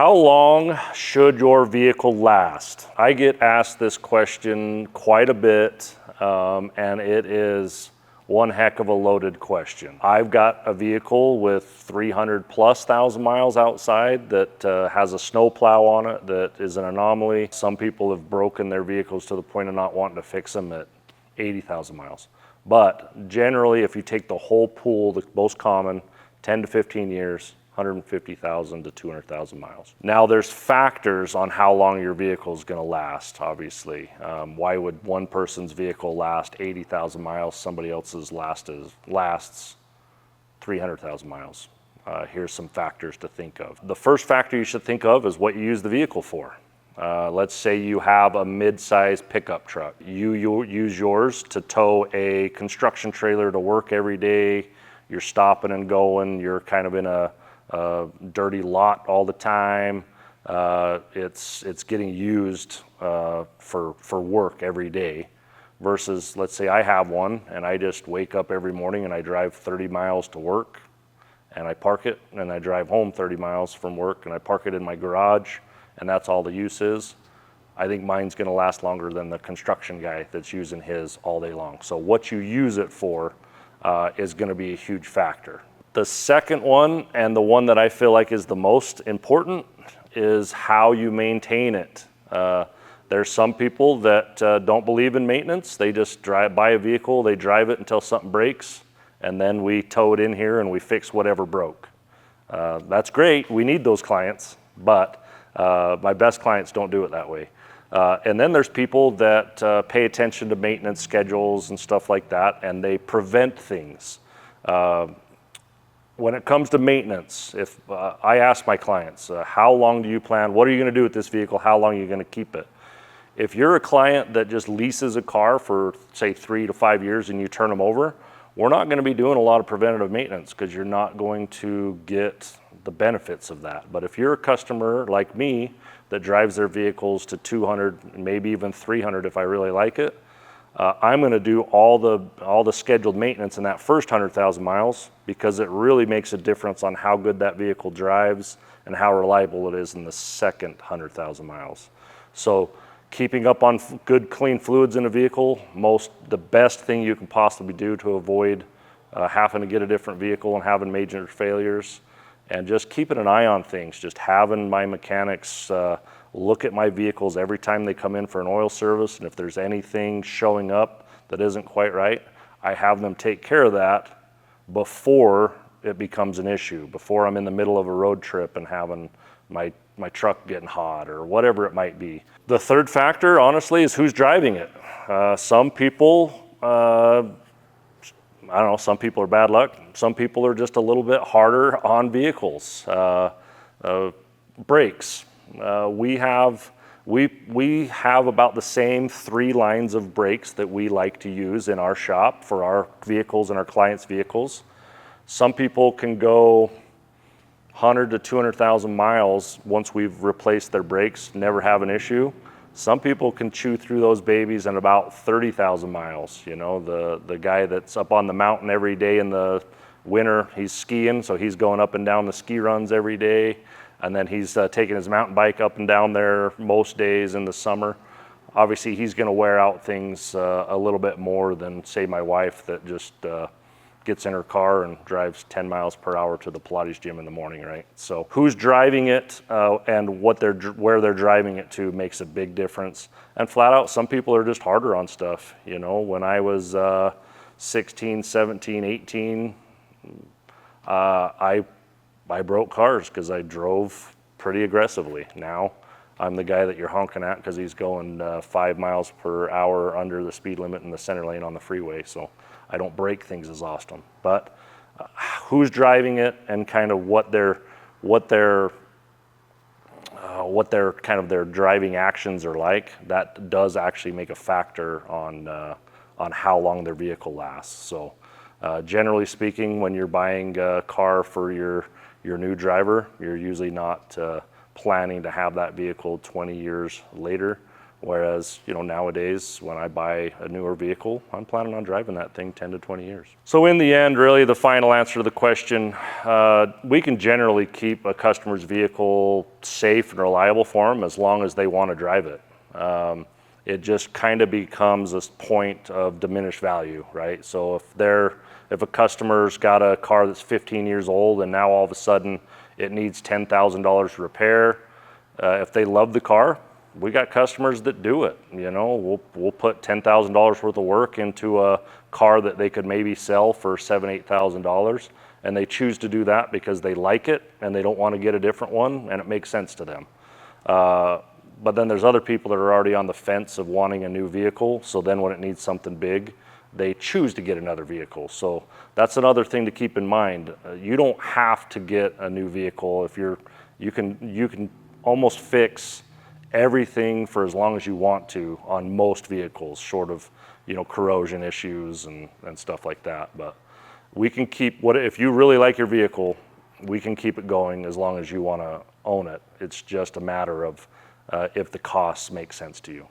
How long should your vehicle last? I get asked this question quite a bit, and it is one heck of a loaded question. I've got a vehicle with 300 plus thousand miles outside that has a snow plow on it that is an anomaly. Some people have broken their vehicles to the point of not wanting to fix them at 80,000 miles. But generally, if you take the whole pool, the most common, 10 to 15 years, 150,000 to 200,000 miles. Now there's factors on how long your vehicle is going to last, obviously. Why would one person's vehicle last 80,000 miles, somebody else's lasts 300,000 miles? Here's some factors to think of. The first factor you should think of is what you use the vehicle for. Let's say you have a mid-size pickup truck. You use yours to tow a construction trailer to work every day. You're stopping and going. You're kind of in a dirty lot all the time. It's getting used for work every day. Versus, let's say I have one and I just wake up every morning and I drive 30 miles to work and I park it, and I drive home 30 miles from work and I park it in my garage, and that's all the use is. I think mine's going to last longer than the construction guy that's using his all day long. So what you use it for is going to be a huge factor. The second one, and the one that I feel like is the most important, is how you maintain it. There's some people that don't believe in maintenance. They just buy a vehicle, they drive it until something breaks, and then we tow it in here and we fix whatever broke. That's great, we need those clients, but my best clients don't do it that way. And then there's people that pay attention to maintenance schedules and stuff like that, and they prevent things. When it comes to maintenance, if I ask my clients, how long do you plan, what are you going to do with this vehicle, how long are you going to keep it? If you're a client that just leases a car for, say, 3 to 5 years and you turn them over, we're not going to be doing a lot of preventative maintenance because you're not going to get the benefits of that. But if you're a customer like me that drives their vehicles to 200, maybe even 300 if I really like it, I'm going to do all the scheduled maintenance in that first 100,000 miles because it really makes a difference on how good that vehicle drives and how reliable it is in the second 100,000 miles. So keeping up on good clean fluids in a vehicle, the best thing you can possibly do to avoid having to get a different vehicle and having major failures, and just keeping an eye on things, just having my mechanics look at my vehicles every time they come in for an oil service, and if there's anything showing up that isn't quite right, I have them take care of that before it becomes an issue, before I'm in the middle of a road trip and having my truck getting hot or whatever it might be. The third factor, honestly, is who's driving it. Some people, I don't know, some people are bad luck. Some people are just a little bit harder on vehicles. Brakes. We have about the same 3 lines of brakes that we like to use in our shop for our vehicles and our clients' vehicles. Some people can go 100 to 200,000 miles once we've replaced their brakes, never have an issue. Some people can chew through those babies in about 30,000 miles. You know, the guy that's up on the mountain every day in the winter, he's skiing, so he's going up and down the ski runs every day. And then he's taking his mountain bike up and down there most days in the summer. Obviously, he's going to wear out things a little bit more than, say, my wife that just gets in her car and drives 10 miles per hour to the Pilates gym in the morning, right? So who's driving it and where they're driving it to makes a big difference. And flat out, some people are just harder on stuff. You know, when I was 16, 17, 18, I broke cars because I drove pretty aggressively. Now I'm the guy that you're honking at because he's going 5 miles per hour under the speed limit in the center lane on the freeway. So I don't break things as often. But who's driving it and kind of what their kind of their driving actions are like, that does actually make a factor on how long their vehicle lasts. So generally speaking, when you're buying a car for your new driver, you're usually not planning to have that vehicle 20 years later. Whereas, nowadays when I buy a newer vehicle, I'm planning on driving that thing 10 to 20 years. So in the end, really the final answer to the question, we can generally keep a customer's vehicle safe and reliable for them as long as they want to drive it. It just kind of becomes a point of diminished value, right? So if a customer's got a car that's 15 years old and now all of a sudden it needs $10,000 to repair, if they love the car, we got customers that do it. We'll put $10,000 worth of work into a car that they could maybe sell for $7,000, $8,000, and they choose to do that because they like it and they don't want to get a different one, and it makes sense to them. But then there's other people that are already on the fence of wanting a new vehicle, so then when it needs something big, they choose to get another vehicle. So that's another thing to keep in mind. You don't have to get a new vehicle if you can almost fix everything for as long as you want to on most vehicles, short of corrosion issues and stuff like that. But we can keep if you really like your vehicle, we can keep it going as long as you want to own it. It's just a matter of if the costs make sense to you.